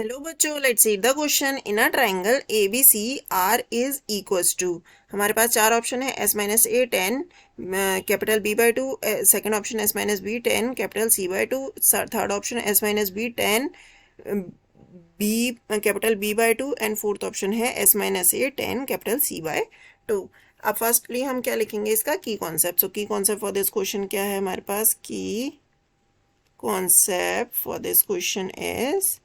Hello बच्चों, let's see the question. In a triangle A B C R is equals to, हमारे पास चार option है, s minus a 10, capital B by 2, second option s minus b 10, capital C by 2, third option s minus b 10, b capital B by 2 and fourth option है s minus a 10, capital C by 2। अब firstly हम क्या लिखेंगे, इसका की concept. सो की concept for this question क्या है हमारे पास? की concept for this question is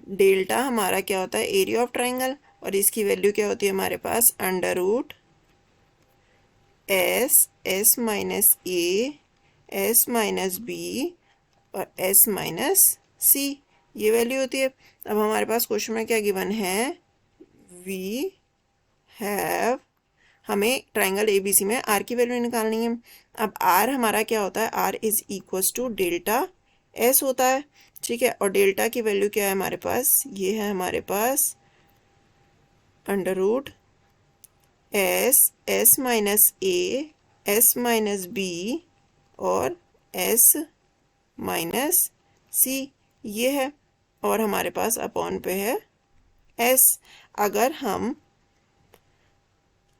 delta हमारा क्या होता है? एरिया ऑफ ट्राइंगल, और इसकी वैल्यू क्या होती है हमारे पास? Under root s, s minus a, s minus b और एस माइनस सी, ये वैल्यू होती है। अब हमारे पास क्वेश्चन में क्या गिवन है? वी हैव, हमें ट्राइंगल एबीसी में आर की वैल्यू निकालनी है। अब आर हमारा क्या होता है? R is equals to delta S होता है, ठीक है। और डेल्टा की वैल्यू क्या है हमारे पास? ये है हमारे पास under root s, s minus a, s minus b और एस माइनस सी, ये है। और हमारे पास अपॉन पे है एस। अगर हम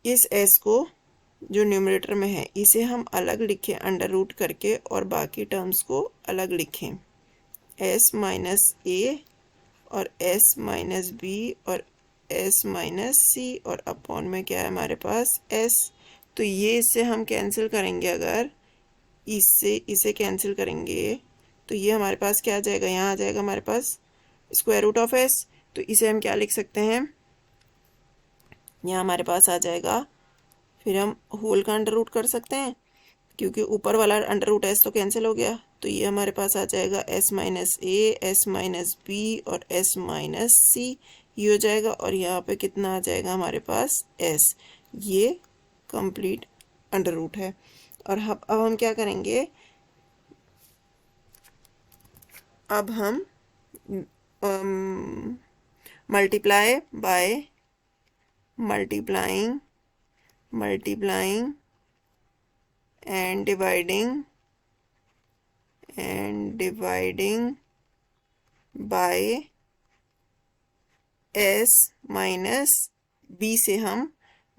इस एस को जो न्यूमरेटर में है इसे हम अलग लिखें अंडर रूट करके, और बाकी टर्म्स को अलग लिखें, एस माइनस ए और एस माइनस बी और एस माइनस सी, और अपॉन में क्या है हमारे पास? एस। तो ये इससे हम कैंसिल करेंगे, अगर इससे इसे कैंसिल करेंगे तो ये हमारे पास क्या आ जाएगा? यहाँ आ जाएगा हमारे पास स्क्वायर रूट ऑफ एस। तो इसे हम क्या लिख सकते हैं? यहाँ हमारे पास आ जाएगा, फिर हम होल का अंडर रूट कर सकते हैं क्योंकि ऊपर वाला अंडर रूट एस तो कैंसिल हो गया। तो ये हमारे पास आ जाएगा s minus a, s minus b और एस माइनस सी, ये हो जाएगा। और यहाँ पे कितना आ जाएगा हमारे पास? एस। ये कंप्लीट अंडर रूट है। और अब हम क्या करेंगे? अब हम multiply by multiplying and dividing by S minus B से हम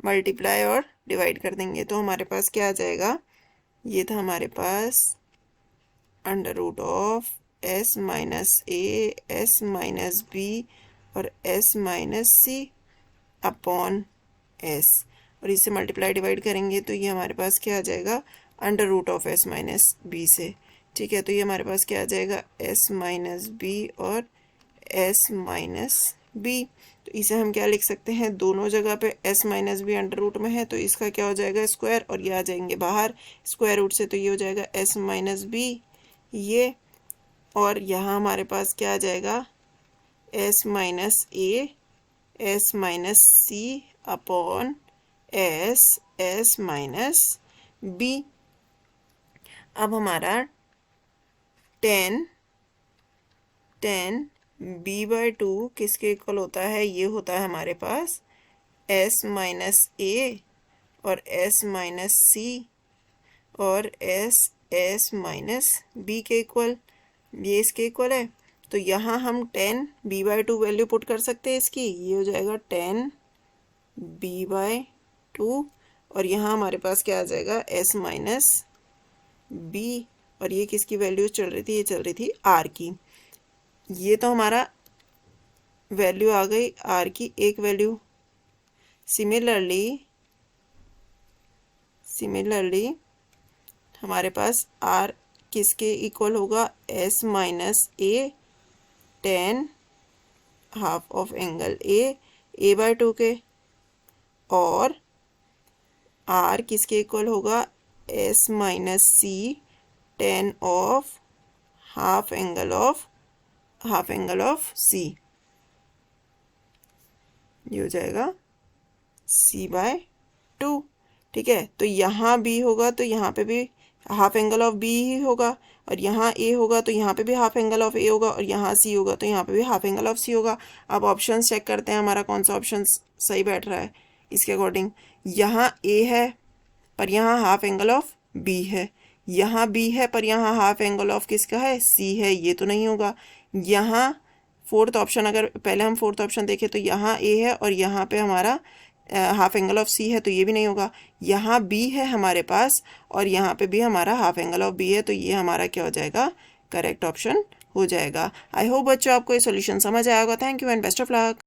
मल्टीप्लाई और डिवाइड कर देंगे। तो हमारे पास क्या आ जाएगा? ये था हमारे पास under root of S minus a, s minus b और s minus c upon s, और इससे मल्टीप्लाई डिवाइड करेंगे तो ये हमारे पास क्या आ जाएगा? Under root of S minus B से, ठीक है। तो ये हमारे पास क्या आ जाएगा? एस माइनस बी और एस माइनस बी। तो इसे हम क्या लिख सकते हैं? दोनों जगह पे S minus B under root में है तो इसका क्या हो जाएगा? स्क्वायर, और ये आ जाएंगे बाहर स्क्वायर रूट से, तो ये हो जाएगा एस माइनस बी ये। और यहाँ हमारे पास क्या आ जाएगा? S minus a, s minus c upon s, s minus b. अब हमारा 10 बी बाई 2 किसके इक्वल होता है? ये होता है हमारे पास एस माइनस ए और एस माइनस सी और एस माइनस बी के इक्वल, ये इसके इक्वल है। तो यहाँ हम 10 बी बाई 2 वैल्यू पुट कर सकते हैं इसकी, ये हो जाएगा 10 बी बाई 2, और यहाँ हमारे पास क्या आ जाएगा? एस माइनस बी, और ये किसकी वैल्यू चल रही थी? ये चल रही थी आर की। ये तो हमारा वैल्यू आ गई आर की एक वैल्यू। सिमिलरली हमारे पास आर किसके इक्वल होगा? S minus a 10 half of angle A by 2 के, और आर किसके इक्वल होगा? S minus c 10 of half angle of C, ये हो जाएगा सी बाय 2, ठीक है। तो यहाँ बी होगा तो यहाँ पे भी हाफ एंगल ऑफ बी ही होगा, और यहाँ ए होगा तो यहाँ पे भी हाफ एंगल ऑफ ए होगा, और यहाँ सी होगा तो यहाँ पे भी हाफ एंगल ऑफ सी होगा। अब ऑप्शंस चेक करते हैं हमारा कौन सा ऑप्शन सही बैठ रहा है इसके अकॉर्डिंग। यहाँ ए है पर यहाँ हाफ एंगल ऑफ बी है, यहाँ बी है पर यहाँ हाफ एंगल ऑफ किसका है? सी है, ये तो नहीं होगा। यहाँ फोर्थ ऑप्शन, अगर पहले हम फोर्थ ऑप्शन देखें तो यहाँ ए है और यहाँ पे हमारा हाफ एंगल ऑफ सी है, तो ये भी नहीं होगा। यहाँ बी है हमारे पास और यहाँ पे भी हमारा हाफ एंगल ऑफ बी है, तो ये हमारा क्या हो जाएगा, करेक्ट ऑप्शन हो जाएगा। आई होप बच्चों आपको ये सॉल्यूशन समझ आया होगा। Thank you and best of luck.